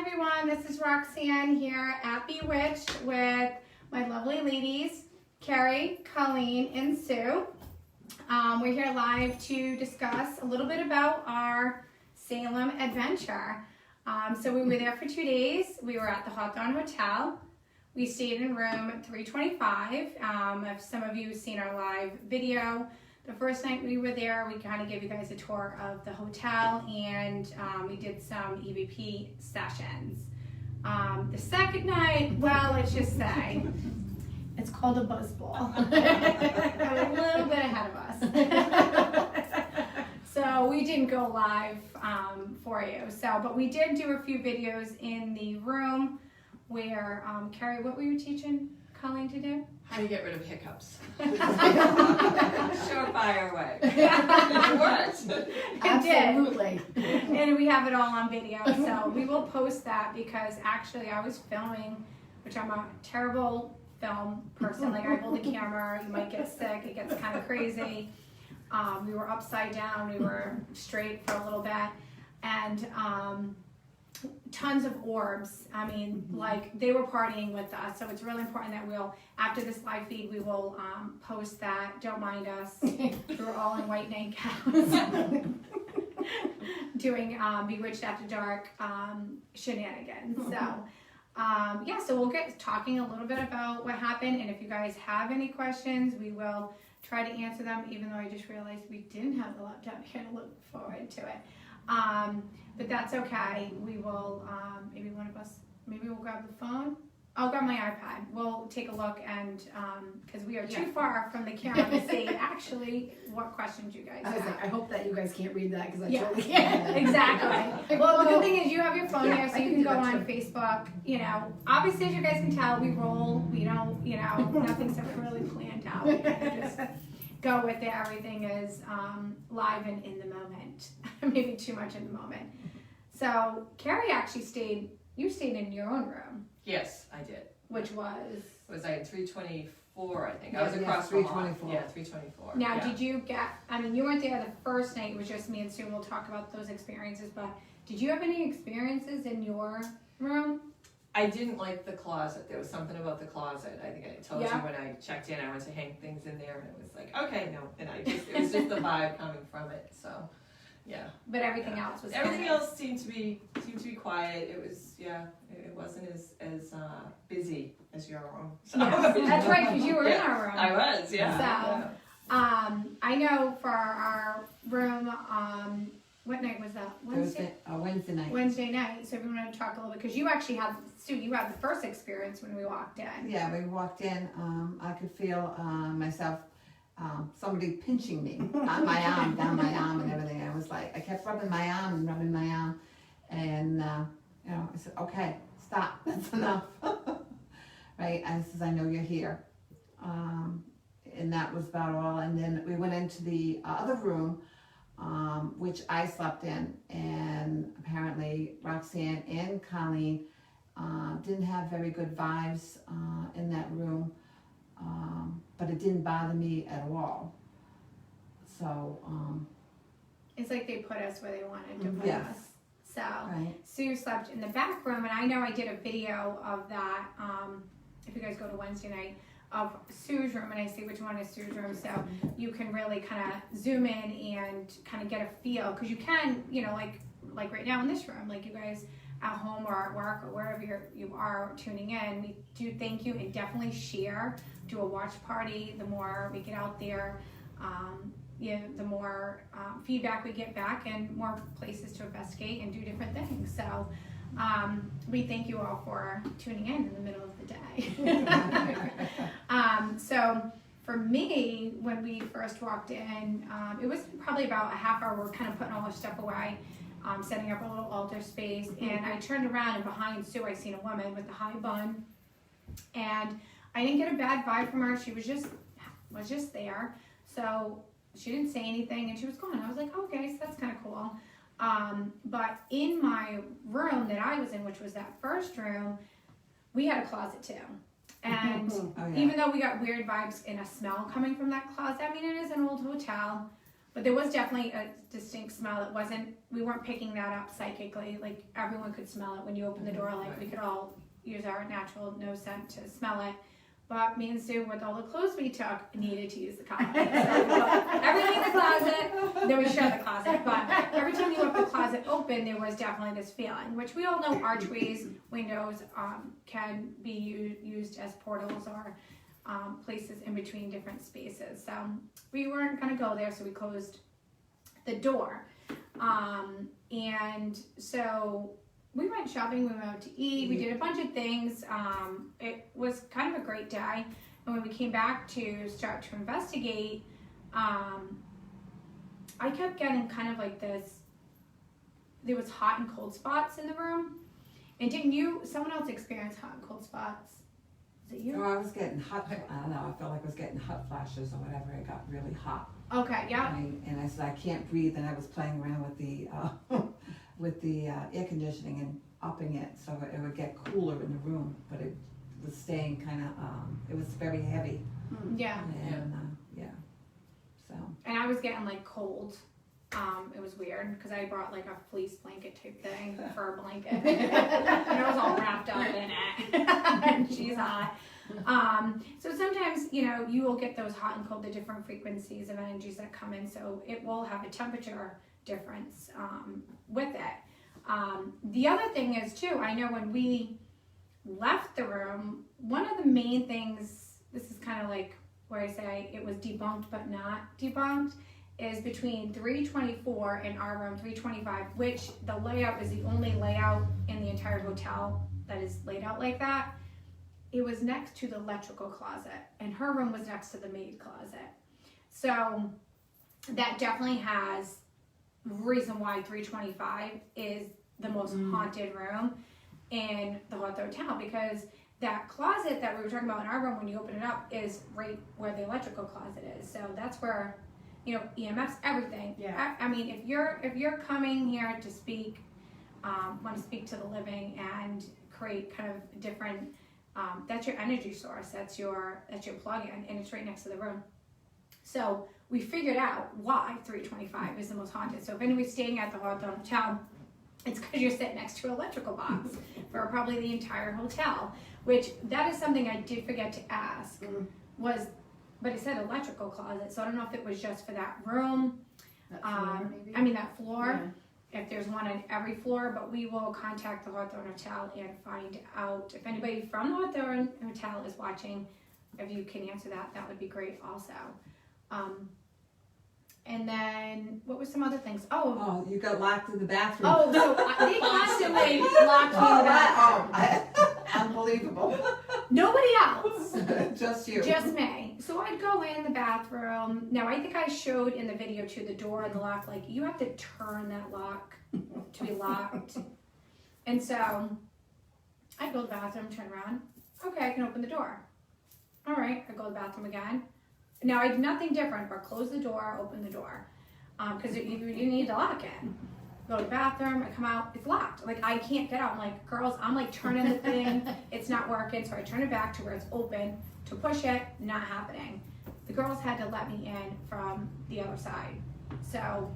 everyone, this is Roxanne here at Bewitched with my lovely ladies, Carrie, Colleen, and Sue. We're here live to discuss a little bit about our Salem adventure. So we were there for 2 days. We were at the Hawthorne Hotel. We stayed in room 325. If some of you have seen our live video, the first night we were there, we kind of gave you guys a tour of the hotel, and we did some EVP sessions. The second night, well, let's just say, it's called a buzz ball. A little bit ahead of us. So we didn't go live for you. But we did do a few videos in the room where, Carrie, what were you teaching Colleen to do? How to get rid of hiccups. Surefire way. It worked. Absolutely. And we have it all on video, so we will post that because actually I was filming, which I'm a terrible film person. Like, I hold the camera, you might get sick, it gets kind of crazy. We were upside down, we were straight for a little bit, and tons of orbs. I mean, like, they were partying with us, so it's really important that we'll, after this live feed, we will post that. Don't mind us. We were all in white nightgowns doing Bewitched After Dark shenanigans. So, yeah, so we'll get talking a little bit about what happened, and if you guys have any questions, we will try to answer them, even though I just realized we didn't have the laptop here to look forward to it. But that's okay. We will, maybe one of us, maybe we'll grab the phone. I'll grab my iPad. We'll take a look, and because we are too far from the camera to see actually what questions you guys have. I hope that you guys can't read that because I totally Yeah, can't. exactly. Well, the good thing is you have your phone here, so I you can can do go that on too. Facebook. You know, obviously, as you guys can tell, we roll. We don't, nothing's ever really planned out. We just go with it. Everything is live and in the moment. Maybe too much in the moment. So Carrie actually stayed in your own room. Yes, I did. Which was? Was I at 324, I think. I Yeah, was yeah, across the hall. 324. Yeah, 324. Now, yeah. did you get, I mean, you weren't there the first night, it was just me and Sue, we'll talk about those experiences, but did you have any experiences in your room? I didn't like the closet. There was something about the closet. I think I told you when I checked in, I went to hang things in there, and it was like, okay, no. And it was just the vibe coming from it, so. Yeah. But everything else was everything else seemed to be quiet. It was it wasn't as busy as your room. So. Yes, that's right, because you were in our room. I was, yeah. So, I know for our room, what night was that? Wednesday night. Wednesday night. So if you want to talk a little bit, because you actually had, Sue, you had the first experience when we walked in. Yeah, we walked in. I could feel myself. Somebody pinching me on my arm, down my arm and everything. I was like, I kept rubbing my arm, and I said, okay, stop, that's enough. Right, I says, I know you're here. And that was about all. And then we went into the other room, which I slept in, and apparently Roxanne and Colleen didn't have very good vibes in that room. But it didn't bother me at all. So, It's like they put us where they wanted to put yes. us. So, right. Sue slept in the back room, and I know I did a video of that, if you guys go to Wednesday night, of Sue's room, and I see which one is Sue's room, so you can really kind of zoom in and kind of get a feel, because you can, like right now in this room, like you guys at home or at work or wherever you are tuning in, we do thank you, and definitely share, do a watch party. The more we get out there, the more feedback we get back, and more places to investigate and do different things. So we thank you all for tuning in the middle of the day. So for me, when we first walked in, it was probably about a half hour. We're kind of putting all our stuff away, setting up a little altar space, and I turned around, and behind Sue I seen a woman with a high bun, and I didn't get a bad vibe from her. She was just there, so she didn't say anything, and she was gone. I was like, oh, okay, so that's kind of cool. But in my room that I was in, which was that first room, we had a closet too. And even though we got weird vibes and a smell coming from that closet, I mean, it is an old hotel, But there was definitely a distinct smell. It wasn't, we weren't picking that up psychically. Like everyone could smell it when you open the door. Like we could all use our natural nose scent to smell it. But me and Sue, with all the clothes we took, needed to use the closet. So we put everything in the closet, then we shut the closet. But every time you left the closet open, there was definitely this feeling, which we all know archways, windows can be used as portals or places in between different spaces. So we weren't going to go there, so we closed the door. And so we went shopping, we went out to eat, we did a bunch of things. It was kind of a great day. And when we came back to start to investigate, I kept getting kind of like this, there was hot and cold spots in the room. And didn't you, someone else experienced hot and cold spots? Was it you? No, I was getting hot, I don't know, I felt like I was getting hot flashes or whatever. It got really hot. Okay, yeah. And I said, I can't breathe. And I was playing around with the air conditioning and upping it so it would get cooler in the room, but it was staying kind of, it was very heavy. Yeah. And so. And I was getting like cold. It was weird because I brought like a fleece blanket type thing for a blanket. And I was all wrapped up in it. And she's hot. So sometimes, you will get those hot and cold, the different frequencies of energies that come in. So it will have a temperature difference with it. The other thing is too, I know when we left the room, one of the main things, this is kind of like where I say it was debunked but not debunked, is between 324 and our room 325, which the layout is the only layout in the entire hotel that is laid out like that. It was next to the electrical closet, and her room was next to the maid closet. So that definitely has reason why 325 is the most haunted room in the Hawthorne Hotel, because that closet that we were talking about in our room, when you open it up, is right where the electrical closet is. So that's where, EMFs, everything. Yeah. I mean, if you're coming here to speak, want to speak to the living and create kind of different, that's your energy source. That's your plug-in, and it's right next to the room. So we figured out why 325 is the most haunted. So if anybody's staying at the Hawthorne Hotel, it's because you're sitting next to an electrical box for probably the entire hotel, which that is something I did forget to ask, but it said electrical closet, so I don't know if it was just for that room. That floor, maybe? That floor, if there's one on every floor, but we will contact the Hawthorne Hotel and find out if anybody from the Hawthorne Hotel is watching. If you can answer that, that would be great also. And then, what were some other things? Oh, you got locked in the bathroom. So they constantly locked me in the bathroom. Unbelievable. Nobody else. Just you. Just me. So I'd go in the bathroom. Now, I think I showed in the video too, the door and the lock, like you have to turn that lock to be locked. And so I'd go to the bathroom, turn around. Okay, I can open the door. All right, I go to the bathroom again. Now, I did nothing different but close the door, open the door. Because you need to lock it. Go to the bathroom, I come out, it's locked. Like, I can't get out. I'm like, girls, I'm like turning the thing, it's not working. So I turn it back to where it's open. To push it, not happening. The girls had to let me in from the other side. So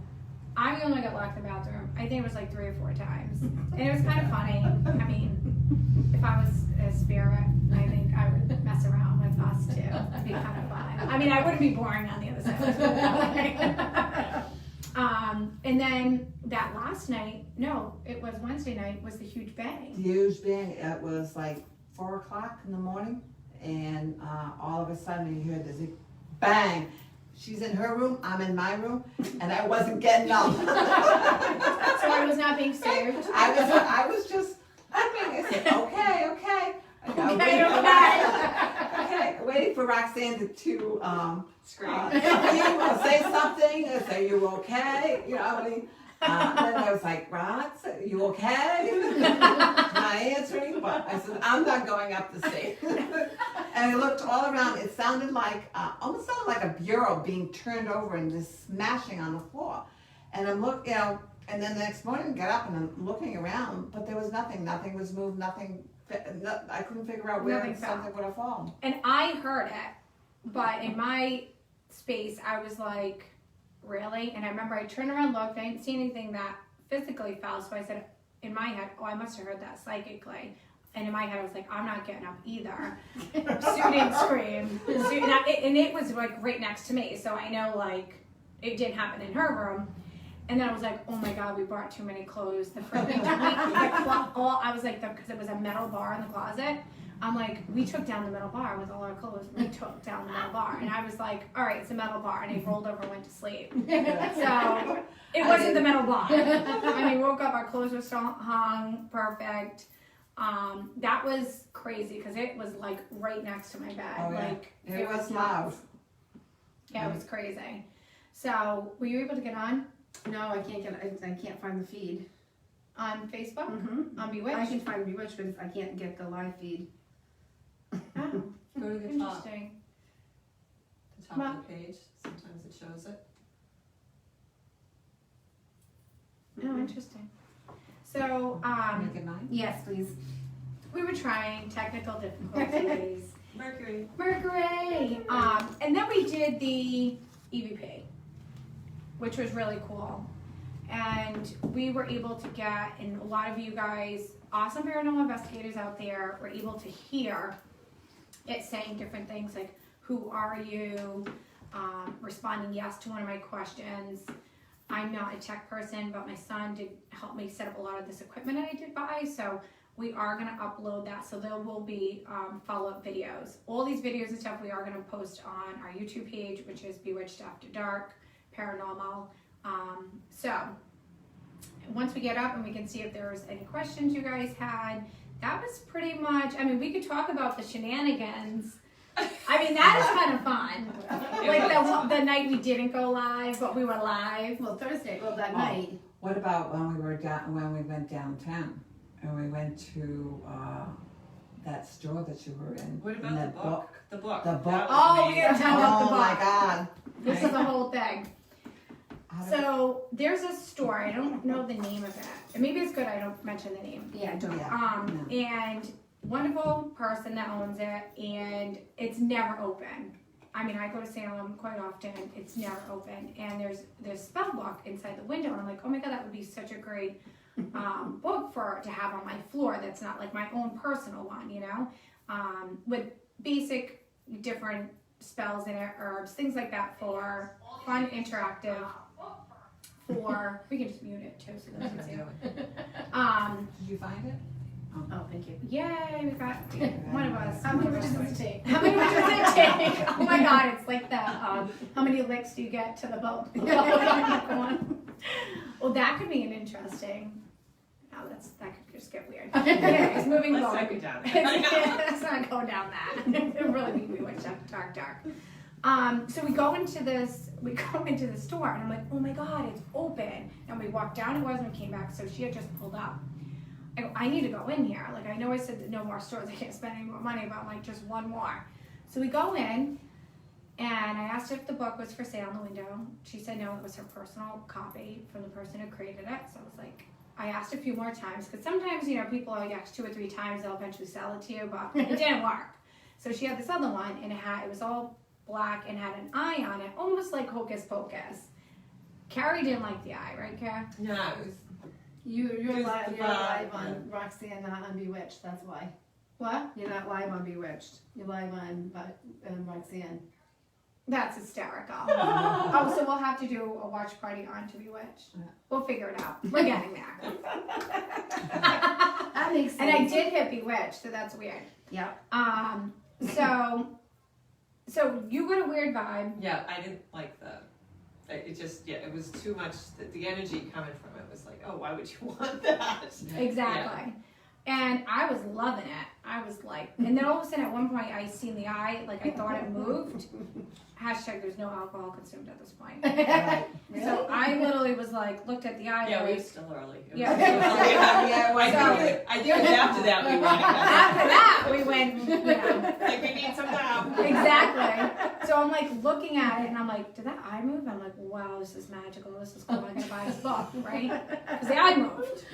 I only got locked in the bathroom. I think it was like 3 or 4 times. And it was kind of funny. I mean, if I was a spirit, I think I would mess around with us too. It'd be kind of fun. I mean, I wouldn't be boring on the other side. And then that last night, no, it was Wednesday night, was the huge bang. Huge bang. It was like 4 o'clock in the morning, and all of a sudden you hear this bang. She's in her room, I'm in my room, and I wasn't getting up. So I was not being served. I was just, I said, okay. Okay, waiting for Roxanne to Scream. say something, and say, you okay? You know what I mean? Then I was like, Rox, you okay? Not answering, but I said, I'm not going up the stairs. And I looked all around. It sounded like, almost sounded like a bureau being turned over and just smashing on the floor. And I'm looking, and then the next morning I got up and I'm looking around, but there was nothing. Nothing was moved, nothing. I couldn't figure out where something would have fallen. And I heard it, but in my space, I was like, really? And I remember I turned around, looked, I didn't see anything that physically fell, so I said in my head, oh, I must have heard that psychically. And in my head, I was like, I'm not getting up either. Sue didn't scream. And it was like right next to me, so I know like it didn't happen in her room. And then I was like, oh my God, we brought too many clothes. The fridge, I was like, because it was a metal bar in the closet. I'm like, we took down the metal bar with all our clothes. We took down the metal bar. And I was like, all right, it's a metal bar. And I rolled over and went to sleep. So it wasn't the metal bar. I mean, woke up, our clothes were still hung, perfect. That was crazy because it was like right next to my bed. Oh, yeah. Like It was loud. Yeah, it was crazy. So were you able to get on No, I can't find the feed. on Facebook? Mm-hmm. On I Bewitched? can find Bewitched, but I can't get the live feed. Oh, Go to the top, interesting. of the page, sometimes it shows it. Oh, interesting. So, Make it mine? Yes, please. we were trying technical difficulties. Mercury. Mercury! And then we did the EVP, which was really cool. And we were able to get, and a lot of you guys, awesome paranormal investigators out there, were able to hear it saying different things like, who are you? Responding yes to one of my questions. I'm not a tech person, but my son did help me set up a lot of this equipment I did buy, so we are going to upload that, so there will be follow-up videos. All these videos and stuff we are going to post on our YouTube page, which is Bewitched After Dark, Paranormal. So, once we get up and we can see if there's any questions you guys had, that was pretty much, I mean, we could talk about the shenanigans. I mean, that is kind of fun. Like the night we didn't go live, but we were live. Well, Thursday, that Oh. night. What about when we went downtown and we went to that store that you were in? What and about that the book? The book. The book. That was Oh, we amazing. gotta tell about the Oh my book. God. This is the whole thing. How did- So there's a store, I don't know the name of it. And maybe it's good I don't mention the name. Yeah, don't. Yeah. And wonderful person that owns it, and it's never open. I mean, I go to Salem quite often, it's never open. And there's spell book inside the window, and I'm like, oh my God, that would be such a great book to have on my floor that's not like my own personal one, you know? With basic different spells in it, herbs, things like that for fun, interactive, for, we can just mute it too so that you can see. Did you find it? Oh, thank you. Yay, we got one of us. How many witches does it take? How many witches does it take? Oh my God, it's like the, how many licks do you get to the boat? Well, that could be an interesting, that could just get weird. Anyways, moving Let's forward. take it down. Let's not go down that. It really made me wish dark. So we go into the store and I'm like, oh my God, it's open. And we walked down, it wasn't, we came back, so she had just pulled up. I go, I need to go in here. Like, I know I said that no more stores, I can't spend any more money, but I'm like, just one more. So we go in, and I asked if the book was for sale in the window. She said no, it was her personal copy from the person who created it. So I was like, I asked a few more times, because sometimes, you know, people are asked 2 or 3 times, they'll eventually sell it to you, but it didn't work. So she had this other one, and it was all black and had an eye on it, almost like Hocus Pocus. Carrie didn't like the eye, right, Carrie? No, it was You're Just live. the You're live vibe, on Roxanne, not on Bewitched. That's why. What? You're not live on Bewitched. You're live on Roxanne. That's hysterical. Oh, so we'll have to do a watch party on To Bewitched. We'll figure it out. We're getting there. That makes sense. And I did hit Bewitched, so that's weird. Yep. So you got a weird vibe. Yeah, I didn't like it just, it was too much, the energy coming from it was like, oh, why would you want that? Exactly. And I was loving it. I was like, and then all of a sudden at one point I seen the eye, like I thought it moved. Hashtag there's no alcohol consumed at this point. Really? So I literally was like, looked at the eye. Yeah, like, we're still early. It was Yeah. still early. Yeah, I think after that we went. After that we went, you know. Like, we need some nap. Exactly. So I'm like looking at it and I'm like, did that eye move? I'm like, wow, this is magical. This is cool. I'm gonna buy this book, right? Because the eye moved.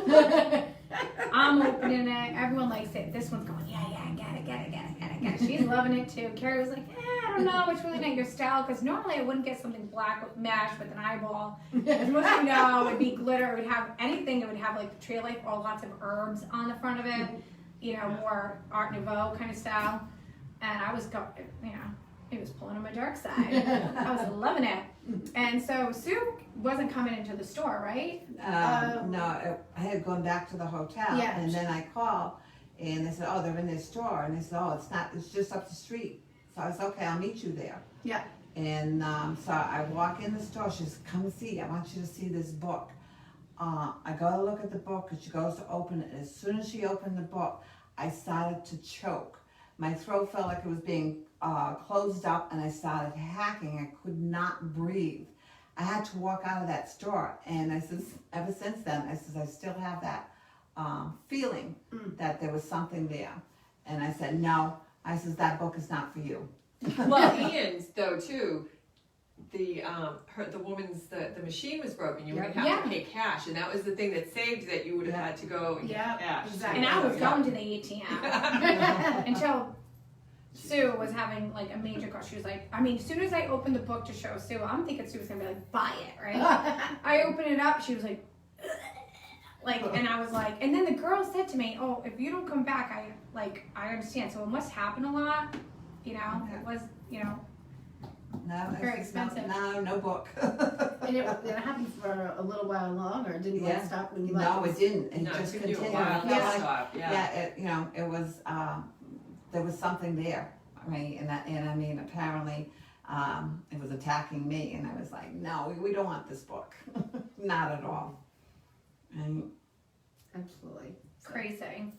I'm opening in it. Everyone likes it. This one's going, yeah, get it. She's loving it too. Carrie was like, I don't know, it's really not your style. Because normally I wouldn't get something black with mesh with an eyeball. As most of you know, it'd be glitter. It would have anything. It would have like the tree of life or lots of herbs on the front of it. You know, more Art Nouveau kind of style. And I was going, you know, it was pulling on my dark side. I was loving it. And so Sue wasn't coming into the store, right? No, I had gone back to the hotel, Yeah. and then I called, and they said, oh, they're in their store, and they said, oh, it's just up the street. So I said, okay, I'll meet you there. Yeah. And so I walk in the store, she says, come see, I want you to see this book. I go to look at the book, and she goes to open it, and as soon as she opened the book, I started to choke. My throat felt like it was being closed up, and I started hacking. I could not breathe. I had to walk out of that store, and I says, ever since then, I says, I still have that feeling that there was something there. And I said, no, I says, that book is not for you. Well, Ian's though too, the woman's the machine was broken. You would have to pay cash, and that was the thing that saved that you would have had to go and get cash. Exactly. And I was going to the ATM until Sue was having like a major call. She was like, I mean, as soon as I opened the book to show Sue, I'm thinking Sue was gonna be like, buy it, right? I opened it up, she was like, and I was like, and then the girl said to me, oh, if you don't come back, I understand. So it must happen a lot, you know. It was, you know. No, Very expensive. No book. And it happened for a little while longer. Didn't it stop when you left? No, it didn't. It No, just it took you a continued. while I to felt like- stop. Yeah, it was, there was something there, right? And I mean, apparently, it was attacking me, and I was like, no, we don't want this book. Not at all. And Absolutely. Crazy.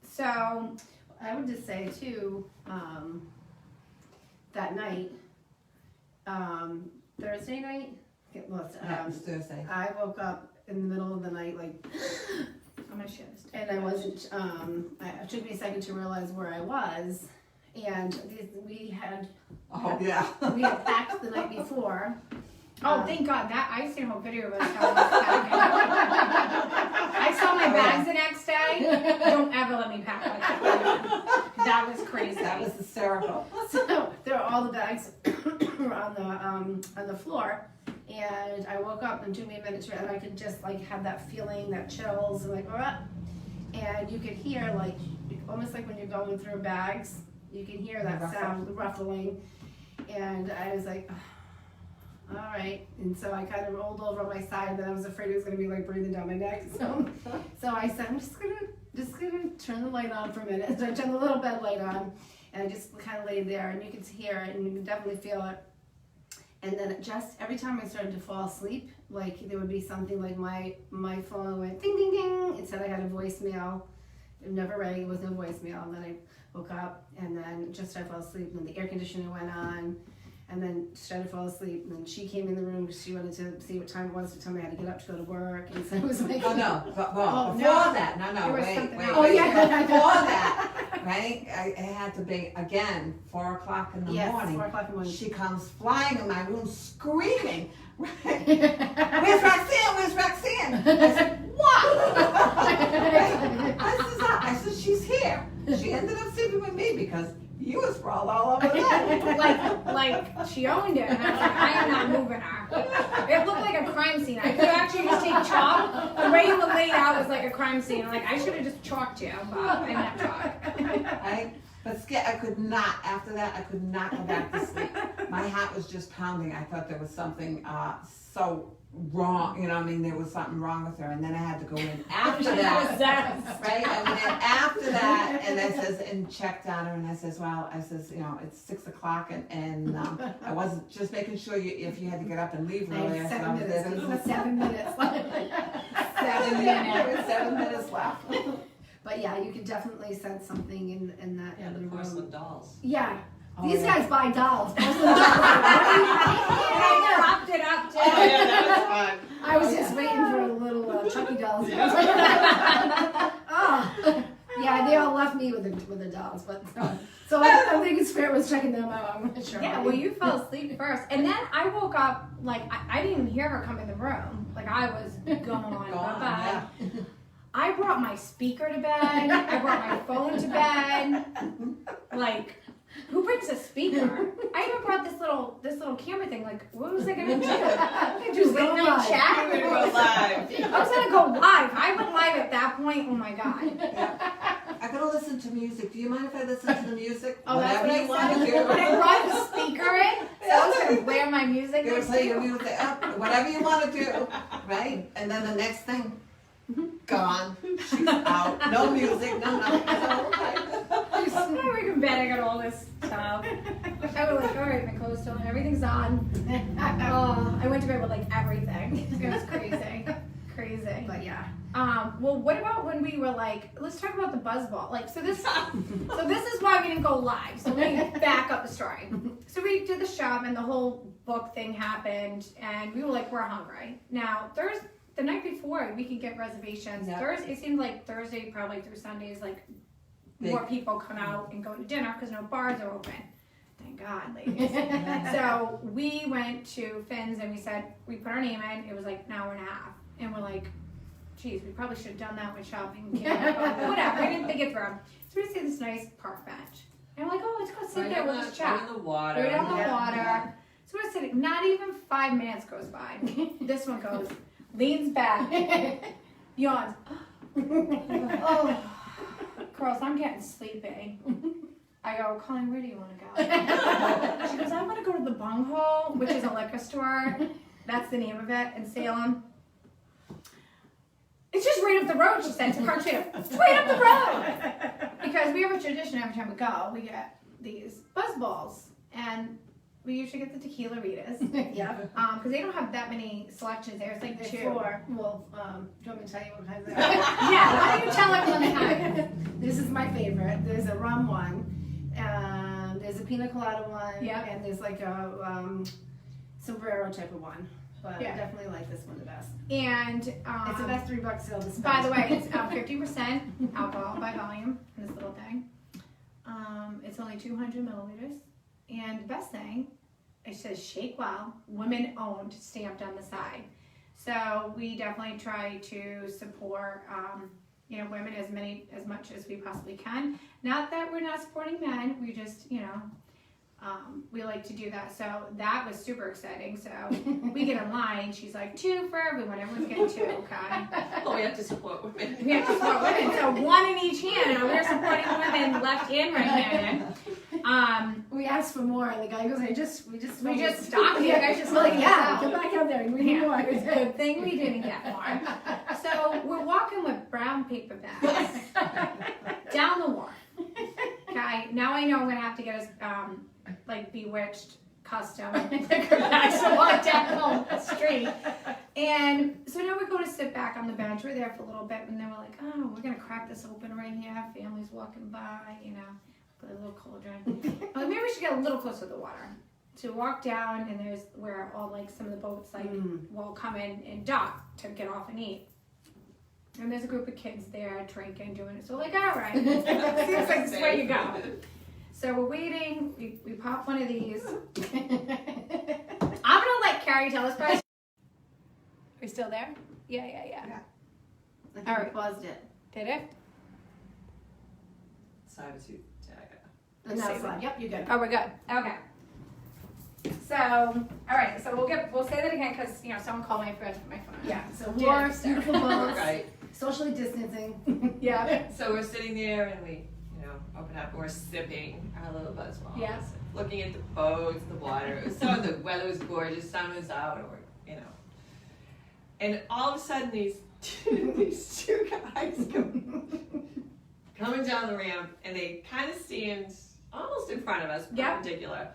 So I would just say too, that night, Thursday night, it was Thursday. I woke up in the middle of the night, like, I'm gonna share this. and I wasn't, it took me a second to realize where I was, and we had packed the night before. Oh, thank God! That I seen a whole video of us how we was packing. I saw my bags the next day. Don't ever let me pack like that. That was crazy. That was hysterical. So there were all the bags were on the floor, and I woke up and it took me a minute to, and I could just like have that feeling, that chills, and like, and you could hear like almost like when you're going through bags, you can hear that sound, the ruffling, and I was like, all right, and so I kind of rolled over on my side, but I was afraid it was going to be like breathing down my neck. So I said, I'm just gonna turn the light on for a minute. So I turned the little bed light on, and I just kind of laid there, and you could hear it, and you could definitely feel it. And then just every time I started to fall asleep, like there would be something like my phone went ding ding ding. It said I had a voicemail. It never rang. It was no voicemail. And then I woke up, and then just started to fall asleep, and then the air conditioner went on. And then started to fall asleep, and then she came in the room because she wanted to see what time it was to tell me I had to get up to go to work, and so it was like, Oh no! Oh, Before no. that, There was wait. something else. Oh, yeah. Before that, right? It had to be again 4 o'clock in the yes, morning. 4 o'clock in the morning. She comes flying in my room, screaming, right? Where's Roxanne? Where's Roxanne? I said, what? I said, she's here. She ended up sleeping with me because you was sprawled all over the like she owned it, and I was like, I am not moving her. It looked like a crime scene. I could actually just take chalk. The way you were laid out was like a crime scene. Like I should have just chalked you, but I didn't have chalk. Right? But I could not, after that, I could not go back to sleep. My heart was just pounding. I thought there was something so wrong, you know what I mean? There was something wrong with her. And then I had to go in after that. Right? I went in after that, and I says, and checked on her, and I says, well, you know, it's 6 o'clock, and I wasn't just making sure if you had to get up and leave I earlier. had So 7 I was minutes. there. It was 7 minutes. 7 minutes left. But yeah, you could definitely sense something in that Yeah, the in the porcelain room. dolls. Yeah. Oh, These yeah. guys buy dolls. And I propped it up too. Oh yeah, that was fun. I was just waiting for a little Chucky dolls. Oh, yeah, they all left me with the dolls, but so I think it's fair was checking them out. I'm not sure. Yeah, well, you fell asleep first, and then I woke up like I didn't even hear her come in the room. Like I was gone. Bye-bye. Yeah. I brought my speaker to bed. I brought my phone to bed. Like, who brings a speaker? I even brought this little camera thing. Like, what was I gonna do? Just late night chat. We're gonna go live. I was gonna go live. I went live at that point. Oh my god. I gotta listen to music. Do you mind if I listen to the music? Oh, that's Whatever what I you want to said. do. When I brought the speaker in, so I was gonna blare my music. You're gonna next play to your you. music up, whatever you want to do, right? And then the next thing, gone. She's out. No music, no nothing. I'm not in bed. I got all this stuff. I was like, all right, my clothes still, everything's on. I went to bed with like everything. It was crazy, crazy. But yeah. Well, what about when we were like, let's talk about the buzzball. Like, so this is why we didn't go live. So let me back up the story. So we did the shop and the whole book thing happened, and we were like, we're hungry. Now, the night before, we could get reservations. Yep. Thursday, it seemed like Thursday, probably through Sundays, like more people come out and go to dinner because no bars are open. Thank God, ladies. So we went to Finn's and we put our name in. It was like an hour and a half, and we're like, geez, we probably should have done that when shopping came out. But whatever, we didn't think it through. So we see this nice park bench. And we're like, oh, let's go sit Right there, on we'll just chat. in the water. Right on the Yeah. water. So we're sitting, not even 5 minutes goes by. This one goes, leans back, yawns. Oh, girls, I'm getting sleepy. I go, Colleen, where do you want to go? She goes, I want to go to the Bunghole, which is a liquor store. That's the name of it in Salem. It's just right up the road, she said. It's a car straight up the road. Because we have a tradition every time we go, we get these buzz balls. And we usually get the tequila ritas. Yeah. Because they don't have that many selections there. It's like There's 2. 4. Well, do you want me to tell you what kinds there are? Yeah, why don't you tell everyone the kind? This is my favorite. There's a rum one. There's a pina colada one. Yep. And there's like a sombrero type of one. But Yeah. I definitely like this one the best. And It's the best $3 sale this by the way, it's 50% alcohol by volume in this little thing. It's only 200 milliliters. And the best thing, it says shake well, women owned, stamped on the side. So we definitely try to support, women as much as we possibly can. Not that we're not supporting men, we just, we like to do that. So that was super exciting. So we get in line, she's like, 2 for everyone. Everyone's getting 2, okay? Oh, we have to support women. We have to support women. So 1 in each hand. And we're supporting women left and right handed. We asked for more, and the guy goes, we just We just stopped. You guys just We're like, let it yeah, out. come back out there and we need Yeah. more. It's a good thing we didn't get more. So we're walking with brown paper bags down the wharf. Okay, now I know I'm gonna have to get us like Bewitched custom liquor bags to walk down the street. And so now we go to sit back on the bench. We're there for a little bit, and then we're like, oh, we're gonna crack this open right here. Families walking by, put a little cauldron. Maybe we should get a little closer to the water. So walk down, and there's where all like some of the boats will come in and dock to get off and eat. And there's a group of kids there drinking, doing it. So we're like, all right, seems like this is where you go. So we're waiting. We pop one of these. I'm gonna let Carrie tell us first. Are we still there? Yeah. I think All we right. paused it. Did it? Cybertooth tag. And now it's on. Yep, you're good. Oh, we're good. Okay. So, all right. So we'll say that again because someone called me. I forgot to put my phone on. Yeah, so Yeah. wharf, beautiful boats, Right. socially distancing. Yeah. So we're sitting there and we, open up and we're sipping our little buzz balls. Yeah. Looking at the boats, the water. The weather was gorgeous, sun was out, and we're, And all of a sudden these two guys coming down the ramp, and they kind of stand almost in front of us, Yeah. perpendicular.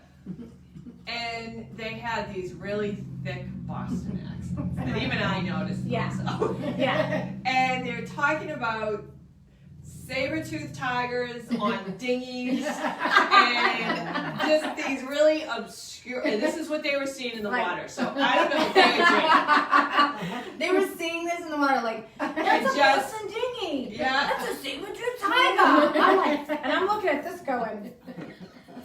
And they had these really thick Boston accents. And even I noticed them, Yeah. so. Yeah. And they're talking about saber-toothed tigers on dinghies and just these really obscure, and this is what they were seeing in the Right. water, so I don't know if they were drinking. They were seeing this in the water like, that's a just- Boston dinghy. Yeah. That's a saber-tooth tiger. I'm like, and I'm looking at this going,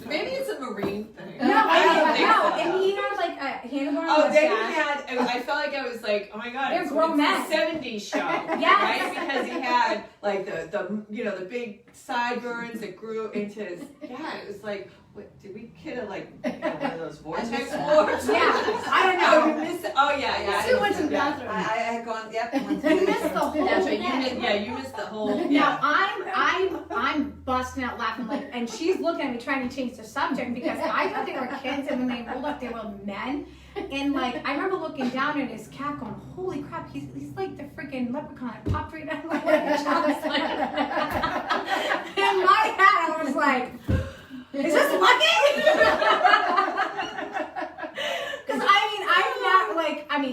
Maybe it's a marine thing. no, I don't think so. and he had like a handlebar on Oh, the then mustache. he had, I felt like I it was like, oh my god, They're it's grown men. the 70s show, Yes. right? Because he had like the the big sideburns that grew into his, it was like, what, did we get one of those vortex wars? Yeah, I don't know. Yeah. Sue went to the I bathroom. had gone, yep. went to You the missed the bathroom. whole That's right. thing. You missed the whole. Now Yeah. I'm busting out laughing and she's looking at me trying to change the subject because I thought they were kids and when they rolled up they were men. And I remember looking down at his cap going, holy crap, he's like the freaking leprechaun that popped right out of my leg. I was like, in my head I was like, is this Lucky? Because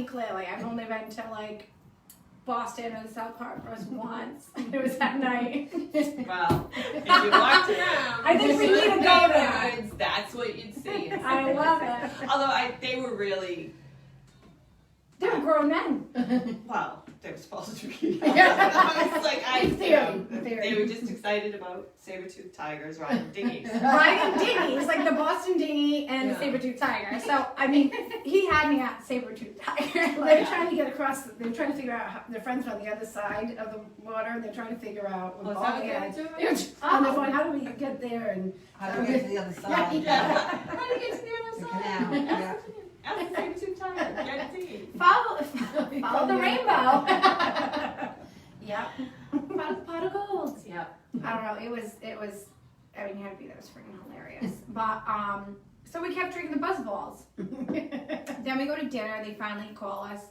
clearly I've only been to Boston and South Park once. It was that night. Well, if you walked around, I think we need to go there. neighborhoods, that's what you'd see. I love it. Although they were really, They were grown men. well, they were supposed to be. Yeah. It's like they were just excited about saber-toothed tigers riding dinghies. Riding dinghies, like the Boston dinghy and the Yeah. saber-tooth tiger. So, I mean, he had me at saber-tooth tiger. They were trying to get across. They were trying to figure out how their friends were on the other side of the water, and they're trying to figure out. Oh, is that what they were And doing? they're going, how do we get there? And How do we get to the other side? Yeah. How do you get to the other The side? canal, yeah. Ask the saber-toothed tiger. Get a dinghy. Follow the rainbow. yeah. Pot of gold. Yeah. I don't know. It was. I mean, you had to be there. It was freaking hilarious. But so we kept drinking the buzz balls. Then we go to dinner. They finally call us,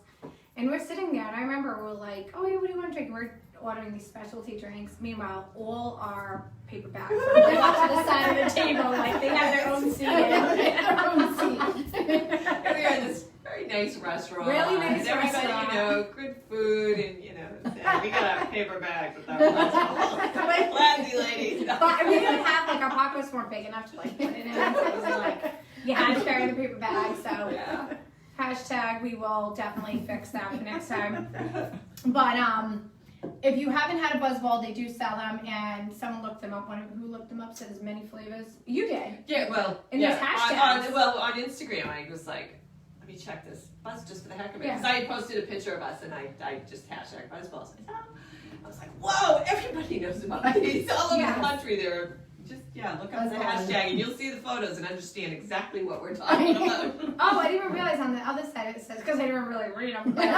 and we're sitting there. And I remember we're like, "Oh, yeah, what do you want to drink?" We're ordering these specialty drinks. Meanwhile, all our paper bags are off to the side of the table, like they have their own seat. Their own seat. And we were in this very nice restaurant. Really nice and everybody, restaurant. Good food, and we got our paper bags with our classy ladies. But we didn't have our pockets weren't big enough to put it in. So it was you had to carry the paper bag. So Yeah. hashtag we will definitely fix that for next time. But if you haven't had a buzzball, they do sell them, and someone looked them up. Who looked them up said there's many flavors. You did. Yeah, well, And yeah. there's hashtags. On Instagram, I was like, let me check this buzz just for the heck of it. Yeah. Because I had posted a picture of us, and I just hashtag buzzballs. I was like, whoa, everybody knows about these. All over Yes. the country, they're just, look up the Buzzballs. hashtag, and you'll see the photos and understand exactly what we're talking about. Oh, I didn't even realize on the other side it says, because I didn't really read them, but it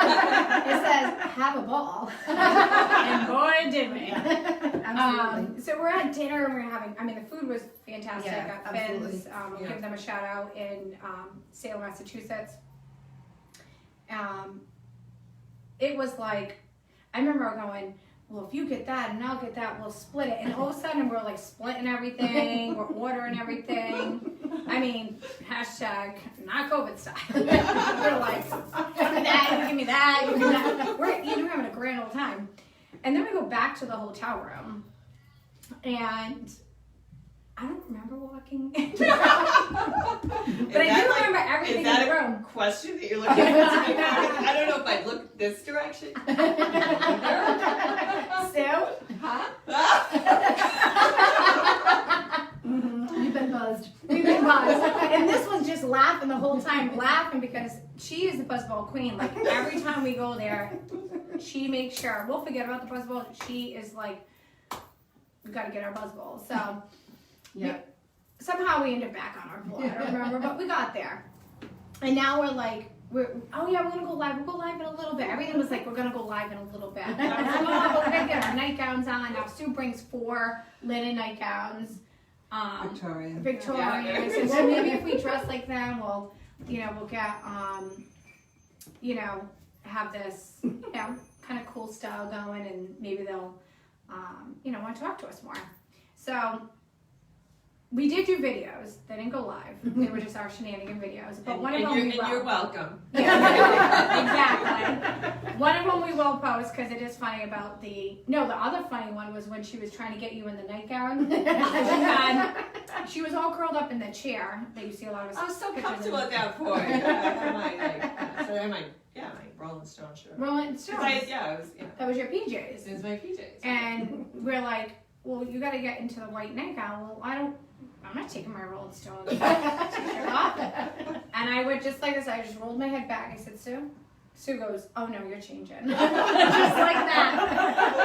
says, have a ball. And boy, did we. Absolutely. So we're at dinner and we're having, the food was fantastic. Yeah, Got absolutely. Finn's, we'll Yeah. give them a shout out in Salem, Massachusetts. It was I remember going, well, if you get that and I'll get that, we'll split it. And all of a sudden, we're splitting everything, we're ordering everything. Hashtag not COVID style. We're like, give me that, you give me that, you give me that. We're having a grand old time. And then we go back to the hotel room, and I don't remember walking in. But I do remember everything in the room. Question that you're looking at? I don't know if I'd look this direction. Sue? You've been buzzed. We've been buzzed. And this was just laughing the whole time, laughing because she is the buzzball queen. Every time we go there, she makes sure, we'll forget about the buzzball. She is we gotta get our buzzball. So Yeah. somehow we ended back on our floor. I don't remember, but we got there. And now we're we're gonna go live. We'll go live in a little bit. Everything was we're gonna go live in a little bit. And I was we're gonna get our nightgowns on. Now Sue brings 4 linen nightgowns. Victoria. Victorian. Yeah. I said, well, maybe if we dress like them, we'll get, have this, kind of cool style going, and maybe they'll, want to talk to us more. So we did do videos. They didn't go live. They were just our shenanigan videos. But one of them you're welcome. Yeah, exactly. One of them we will post because it is funny about the other funny one was when she was trying to get you in the nightgown. She was all curled up in the chair that you see a lot of. I was so pictures comfortable in. at that point. I had my Rolling Stone shirt. Rolling Stones. That was your PJs. It was my PJs. And we're like, well, you got to get into the white nightgown. Well, I'm not taking my Rolling Stones t-shirt off. And I would just like this. I just rolled my head back. I said, Sue, Sue goes, "Oh no, you're changing." Just like that.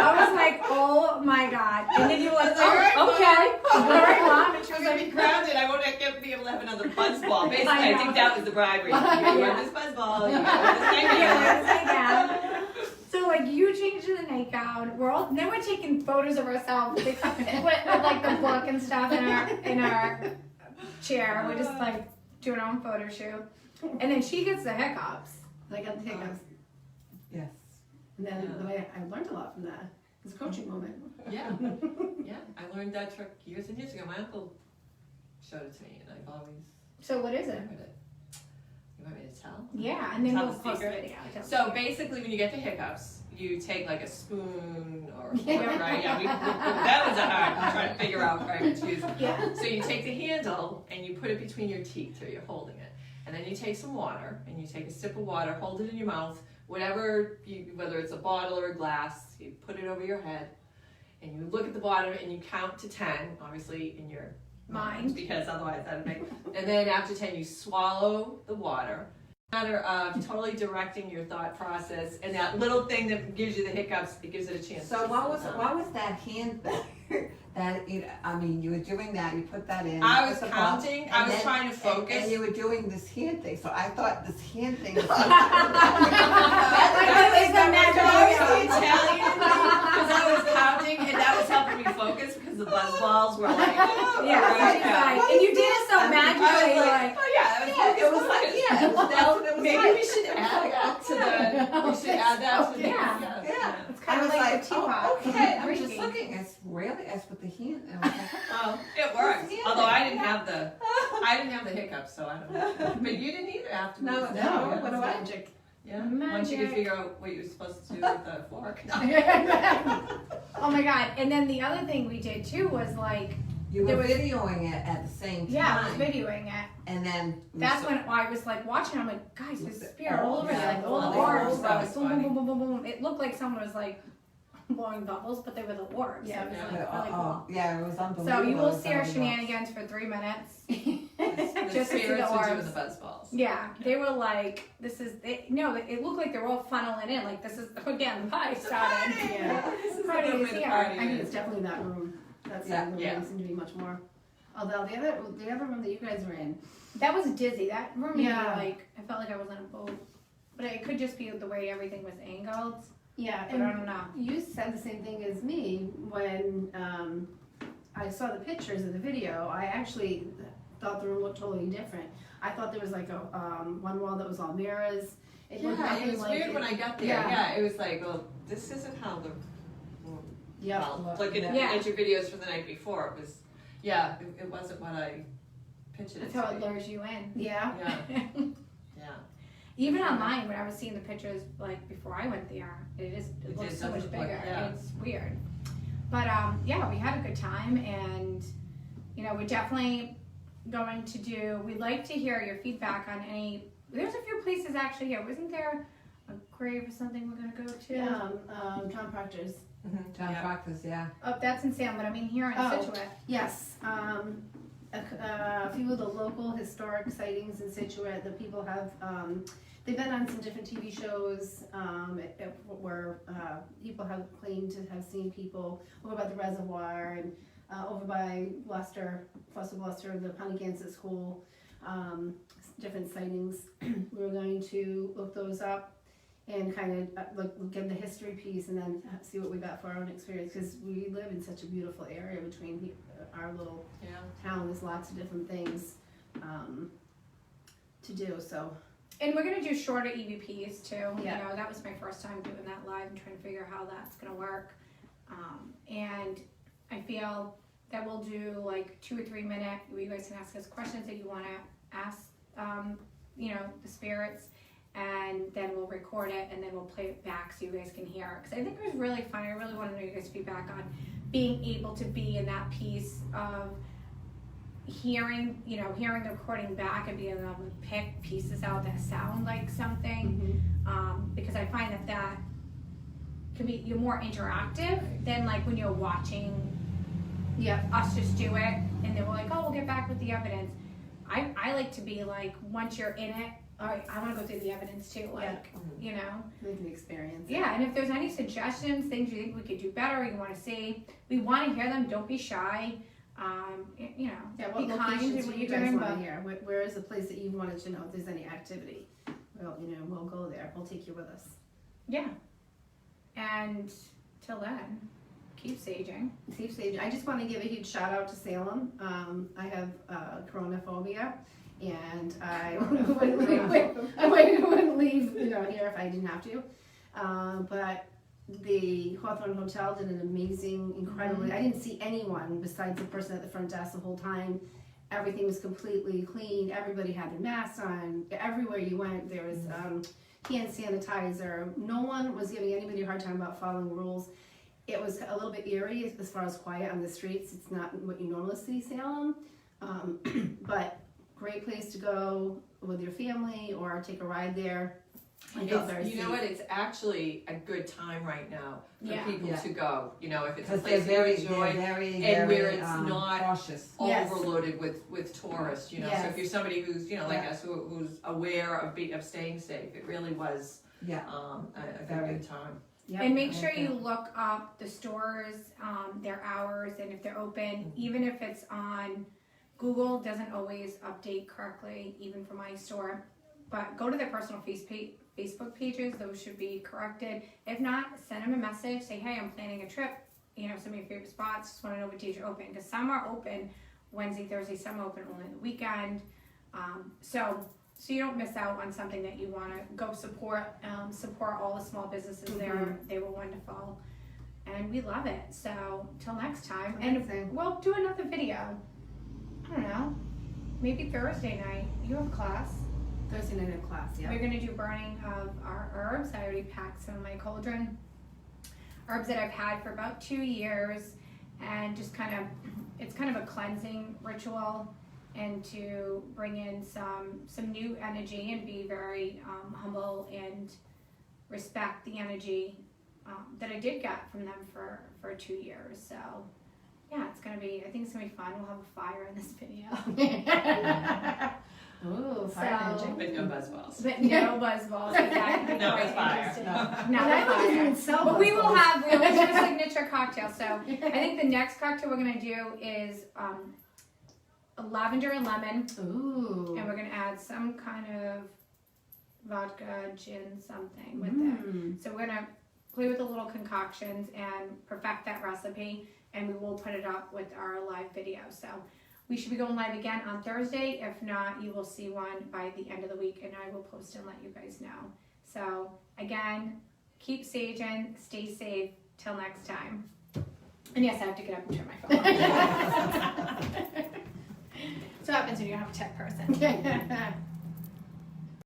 I was like, "Oh my god!" And then you were like, "Oh, okay, all right, Mom." And she I was was be like, grounded. I won't be able to have another buzz ball. Basically, I I know. think that was the bribery. You Yeah. wear this buzz ball. You wear this "Yeah, nightgown. let's take that." So like you changed to the nightgown. Then we're taking photos of ourselves with like the book and stuff in our chair. We're just like doing our own photo shoot. And then she gets the hiccups. I got the hiccups. Yes. And then I learned a lot from that. It was a coaching moment. Yeah, yeah. I learned that trick years and years ago. My uncle showed it to me, and I've always So what is it? remembered it. You want me to tell? Yeah, and then Tell we'll the post the secret? video. Tell So basically, when you get the hiccups, you take like a spoon or a fork, right? Yeah, that was a hard trying to figure out right what to use. Yeah. So you take the handle and you put it between your teeth, so you're holding it, and then you take some water and you take a sip of water, hold it in your mouth, whatever whether it's a bottle or a glass, you put it over your head, and you look at the bottom and you count to 10, obviously in your mind, because otherwise that would make. And then after 10, you swallow the water. Matter of totally directing your thought process, and that little thing that gives you the hiccups, it gives it a chance. So to what slow was down. that hand that I mean, you were doing that, you put that in. I was put the counting. ball, I and was then- trying to focus. And you were doing this hand thing, so I thought this hand thing was That was the magic That was wheel. the Italian thing, because I was counting, and that was helping me focus because the buzz balls were like, oh, Yeah, right, she's like, and you did it so I magically, was like, oh yeah, it was like, yeah, it was, that's what it was maybe like. we should add that to the. We should add that to the. Yeah. Yeah. it's I kind of was like like, the teapot. oh, okay, I'm just Reiki. looking, it's really, it's with the hand, and I was like, Well, it worked. Yeah. Although I didn't have the hiccups, so I don't know. But you didn't either afterwards. No, did no, you? what It's do I- magic. Yeah. Once you could Magic. figure out what you were supposed to do with the fork. Oh my god! And then the other thing we did too was like, you There were was- videoing it at the same yeah, I time. was videoing it. And then. That's when I was like watching. I'm like, guys, there's spirit all over Yeah, there. Like all the all the orbs orbs, were that like was boom, boom, funny. boom, boom, boom, boom. It looked like someone was like blowing bubbles, but they were the orbs. Yeah, it was yeah. like really cool. Yeah, it was unbelievable. So you will It was see our unbelievable. shenanigans for 3 minutes. The Just to see the spirits were doing orbs. the buzz balls. Yeah, they were like, this is, no, it looked like they were all funneling in. Like, this is, again, the party started. Yeah. This is Party the way is the here. party I think is. it's definitely that room. That Yeah. side of the Yeah. room seemed to be much more. Although the other room that you guys were in, That was dizzy. That room made me Yeah. like, I felt like I was on a boat. But it could just be the way everything was angled. yeah, But I and don't know. you said the same thing as me when I saw the pictures of the video. I actually thought the room looked totally different. I thought there was like a one wall that was all mirrors. It looked Yeah, nothing it was like weird when I got there. Yeah. Yeah, it was like, well, this isn't how the. Yeah. Well, looking Yeah. at your videos from the night before, it was, yeah, it wasn't what I pictured it That's how to it be. lures you in. Yeah. Yeah, yeah. Even online, when I was seeing the pictures, like before I went there, it looks so much doesn't look- bigger. yeah. It's weird. But yeah, we had a good time, and you know, we're definitely going to do. We'd like to hear your feedback on any. There's a few places actually here. Wasn't there a grave or something we're gonna go to? Yeah, John Proctor's. John Yeah. Proctor's, yeah. Oh, that's in Salem, but I mean here in Oh. Situate. Yes, a few of the local historic sightings in Situate that people have, they've been on some different TV shows, where, people have claimed to have seen people over by the reservoir and, over by Gloucester, the Punagansett School, different sightings. We're going to look those up and kind of look give the history piece and then see what we got for our own experience, because we live in such a beautiful area between our little Yeah. town. There's lots of different things to do, so And we're gonna do shorter EVPs too. Yeah. You know, that was my first time doing that live and trying to figure out how that's gonna work. And I feel that we'll do like 2 or 3 minute, where you guys can ask us questions that you wanna ask, you know, the spirits. And then we'll record it and then we'll play it back so you guys can hear it. Because I think it was really fun. I really want to know your guys' feedback on being able to be in that piece of hearing, you know, hearing the recording back and being able to pick pieces out that sound like something. Because I find that can be, you're more interactive than like when you're watching us just do it and then we're like, oh, we'll get back with the evidence. I like to be like, once you're in it, all right, I wanna go through the evidence too, like, you know? Live the experience. Yeah, and if there's any suggestions, things you think we could do better, you wanna see, we wanna hear them, don't be shy. You know, Yeah, what be kind locations in do what you you're guys doing, want to but hear? Where is the place that you wanted to know if there's any activity? Well, you know, we'll go there. We'll take you with us. yeah. And till then, keep saging. Safe stage. I just want to give a huge shout out to Salem. I have coronaphobia, and I wouldn't leave, you know, here if I didn't have to. But the Hawthorne Hotel did an amazing, incredibly. I didn't see anyone besides the person at the front desk the whole time. Everything was completely clean. Everybody had their masks on. Everywhere you went, there was hand sanitizer. No one was giving anybody a hard time about following rules. It was a little bit eerie as far as quiet on the streets. It's not what you normally see Salem, but great place to go with your family or take a ride there. I felt very You know safe. what, it's actually a good time right now for Yeah. people Yeah. to go, you know, if it's a Because they're place you very, enjoy, very, and where very it's not cautious. Yes. overloaded with tourists, you know, so Yes. if you're somebody who's, you know, like Yeah. us, who's aware of staying safe, it really was, Yeah. a Very. good time. Yep. And make sure Okay. you look up the stores, their hours, and if they're open, even if it's on Google, doesn't always update correctly, even for my store. But go to their personal Facebook pages; those should be corrected. If not, send them a message. Say, hey, I'm planning a trip. You know, some of your favorite spots. Just want to know what days you're open, because some are open Wednesday, Thursday. Some are open only the weekend. So you don't miss out on something that you want to go support. Support all the small businesses there. They were wonderful, and we love it. So till next time, Amazing. and we'll do another video. I don't know, maybe Thursday night. You have class. Thursday night of class, yeah. We're gonna do burning of our herbs. I already packed some of my cauldron. Herbs that I've had for about 2 years, and just it's kind of a cleansing ritual, and to bring in some new energy and be very humble and respect the energy that I did get from them for 2 years. So yeah, I think it's gonna be fun. We'll have a fire in this video. Ooh, fire So- engine. But no buzzballs. But no buzzballs, exactly. No, Quite it's fire. interesting. No. Not And I a wouldn't fire. even sell But we will buzzballs. have a signature cocktail. So I think the next cocktail we're gonna do is lavender and lemon, Ooh. and we're gonna add some kind of vodka, gin, something with it. So we're gonna play with the little concoctions and perfect that recipe, and we will put it up with our live video. So we should be going live again on Thursday. If not, you will see one by the end of the week, and I will post and let you guys know. So again, keep saging, stay safe, till next time. And yes, I have to get up and turn my phone on. So what happens when you don't have a tech person.